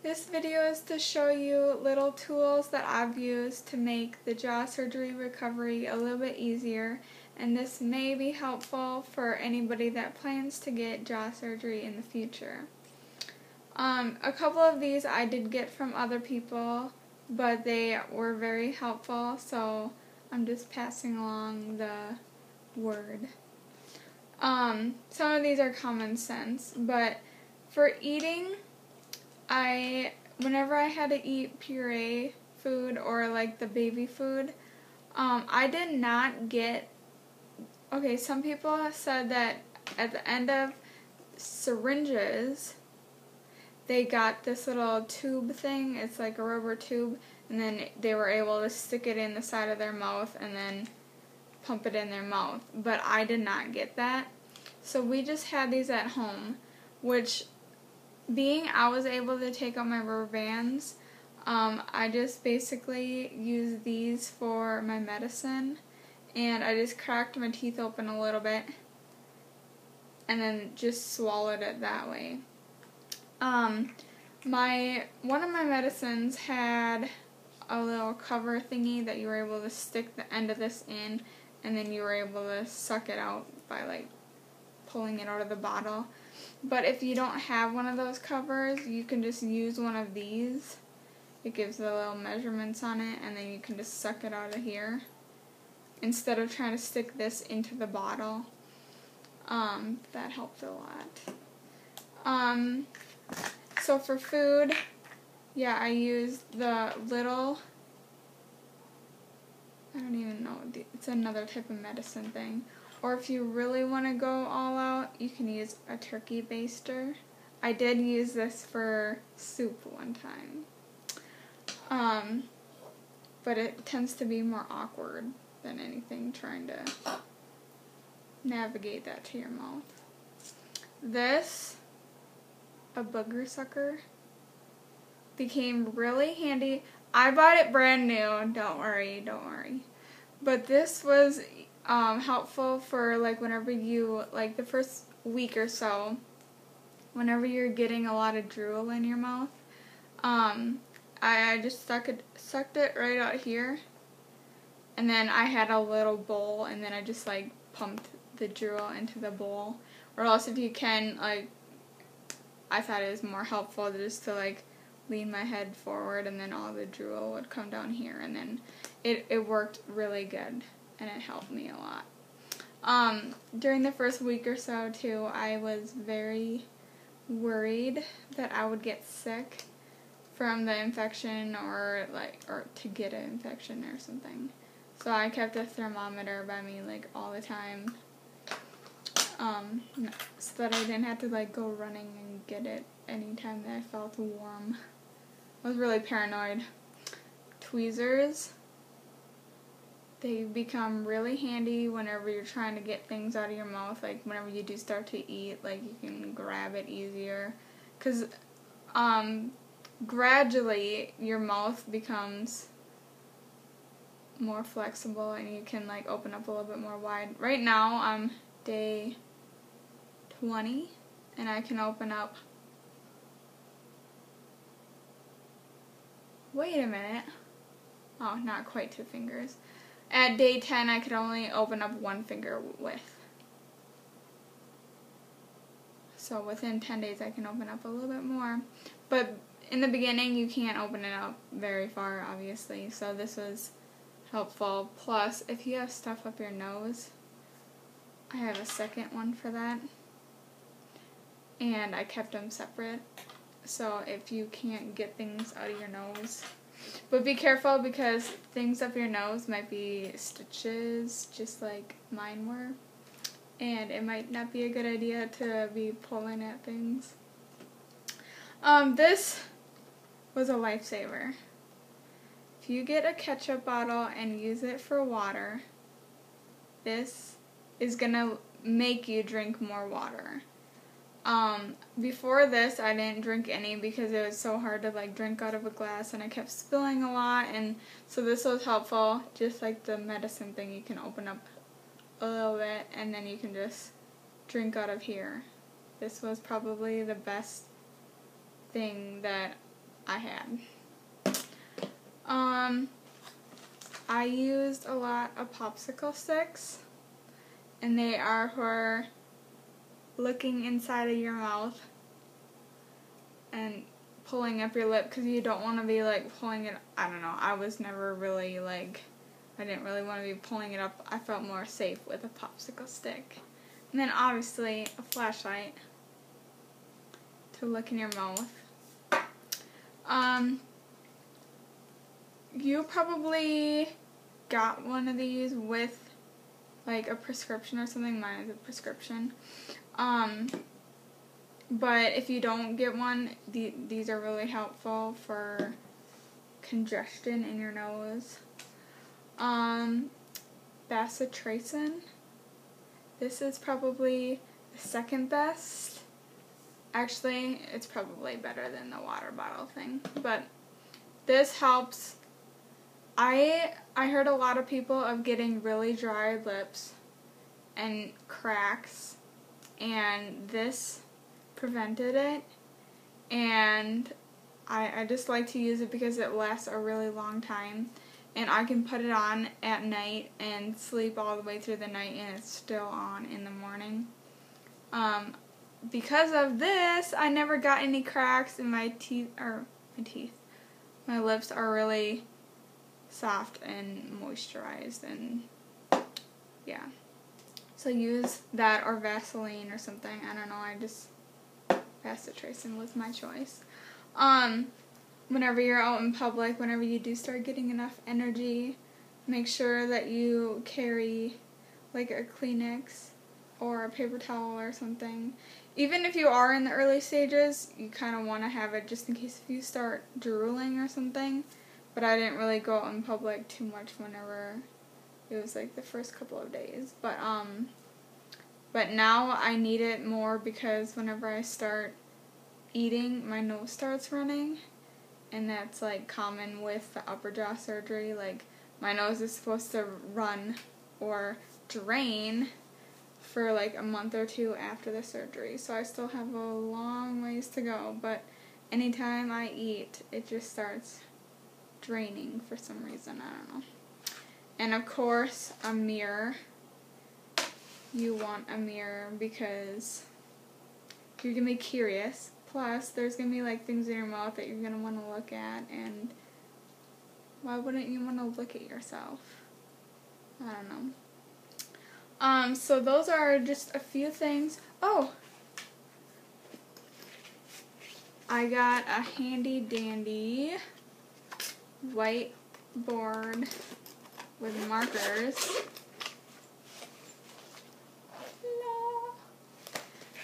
This video is to show you little tools that I've used to make the jaw surgery recovery a little bit easier, and this may be helpful for anybody that plans to get jaw surgery in the future. A couple of these I did get from other people, but they were very helpful, so I'm just passing along the word. Some of these are common sense, but for eating, whenever I had to eat puree food or like the baby food, I did not get, some people have said that at the end of syringes, they got this little tube thing, it's like a rubber tube, and then they were able to stick it in the side of their mouth and then pump it in their mouth, but I did not get that. So we just had these at home, which being I was able to take out my rubber bands, I just basically used these for my medicine, and I just cracked my teeth open a little bit and then just swallowed it that way. One of my medicines had a little cover thingy that you were able to stick the end of this in, and then you were able to suck it out by like pulling it out of the bottle. But if you don't have one of those covers, you can just use one of these. It gives the little measurements on it, and then you can just suck it out of here instead of trying to stick this into the bottle. That helped a lot. So for food, I used the little, I don't even know, it's another type of medicine thing. Or if you really want to go all out, you can use a turkey baster. I did use this for soup one time. But it tends to be more awkward than anything trying to navigate that to your mouth. This, a booger sucker, became really handy. I bought it brand new, don't worry. But this was helpful for like whenever you, like the first week or so, whenever you're getting a lot of drool in your mouth. I just sucked it right out here, and then I had a little bowl, and then I just like pumped the drool into the bowl. Or else if you can, like, I thought it was more helpful just to like lean my head forward, and then all the drool would come down here, and then it worked really good, and it helped me a lot. During the first week or so too, I was very worried that I would get sick from the infection or to get an infection or something. So I kept a thermometer by me like all the time, so that I didn't have to like go running and get it anytime that I felt warm. I was really paranoid. Tweezers, they become really handy whenever you're trying to get things out of your mouth, like whenever you do start to eat, like you can grab it easier, because gradually your mouth becomes more flexible and you can like open up a little bit more wide. Right now I'm day 20 and I can open up, wait a minute, oh, not quite 2 fingers. At day 10 I could only open up 1 finger width. So within 10 days I can open up a little bit more. But in the beginning you can't open it up very far, obviously, so this was helpful. Plus, if you have stuff up your nose, I have a second one for that. And I kept them separate, so if you can't get things out of your nose. But be careful, because things up your nose might be stitches, just like mine were. And it might not be a good idea to be pulling at things. This was a lifesaver. If you get a ketchup bottle and use it for water, this is gonna make you drink more water. Before this, I didn't drink any because it was so hard to like drink out of a glass, and I kept spilling a lot, and so this was helpful. Just like the medicine thing, you can open up a little bit and then you can just drink out of here. This was probably the best thing that I had. I used a lot of popsicle sticks, and they are for looking inside of your mouth and pulling up your lip, because you don't want to be like pulling it. I don't know, I was never really like, I didn't really want to be pulling it up. I felt more safe with a popsicle stick. And then obviously a flashlight to look in your mouth. You probably got one of these with like a prescription or something. Mine is a prescription. But if you don't get one, these are really helpful for congestion in your nose. Bacitracin. This is probably the second best. Actually, it's probably better than the water bottle thing. But this helps. I heard a lot of people of getting really dry lips and cracks, and this prevented it. And I just like to use it because it lasts a really long time, and I can put it on at night and sleep all the way through the night, and it's still on in the morning. Because of this, I never got any cracks in my teeth. My lips are really soft and moisturized, and yeah. So use that or Vaseline or something. I don't know, Bacitracin was my choice. Whenever you're out in public, whenever you do start getting enough energy, make sure that you carry like a Kleenex or a paper towel or something. Even if you are in the early stages, you kind of want to have it just in case if you start drooling or something. But I didn't really go out in public too much whenever it was like the first couple of days. But now I need it more because whenever I start eating, my nose starts running. And that's like common with the upper jaw surgery. Like, my nose is supposed to run or drain for like a month or two after the surgery. So I still have a long ways to go. But anytime I eat, it just starts draining for some reason. I don't know. And of course, a mirror. You want a mirror because you're going to be curious. Plus, there's going to be like things in your mouth that you're going to want to look at, and why wouldn't you want to look at yourself? I don't know. So those are just a few things. Oh! I got a handy dandy whiteboard with markers.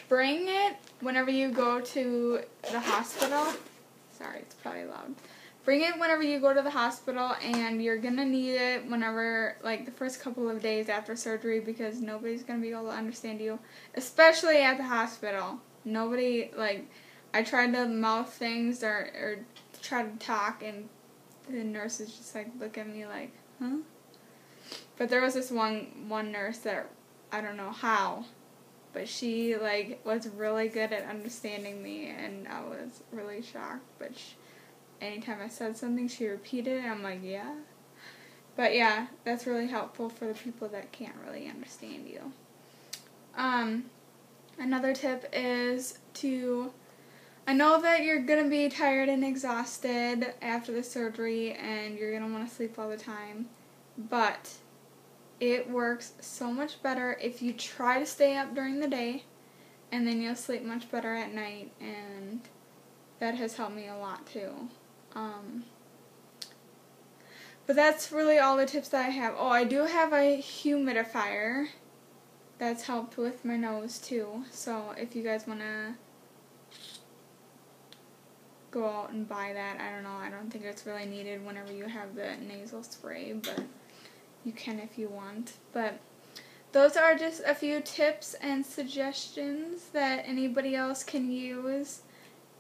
Bring it whenever you go to the hospital. Sorry, it's probably loud. Bring it whenever you go to the hospital, and you're going to need it whenever, like, the first couple of days after surgery, because nobody's going to be able to understand you, especially at the hospital. Nobody, like, I tried to mouth things or try to talk, and the nurses just, like, look at me like, huh? But there was this one nurse that, I don't know how, but she, like, was really good at understanding me, and I was really shocked. But anytime I said something, she repeated it, and I'm like, yeah. But, yeah, that's really helpful for the people that can't really understand you. Another tip is I know that you're going to be tired and exhausted after the surgery, and you're going to want to sleep all the time, but it works so much better if you try to stay up during the day, and then you'll sleep much better at night, and that has helped me a lot too. But that's really all the tips that I have. Oh, I do have a humidifier that's helped with my nose too, so if you guys want to go out and buy that, I don't know, I don't think it's really needed whenever you have the nasal spray, but you can if you want. But those are just a few tips and suggestions that anybody else can use.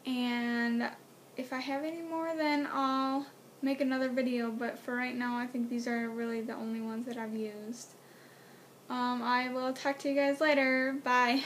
And if I have any more, then I'll make another video. But for right now, I think these are really the only ones that I've used. I will talk to you guys later. Bye.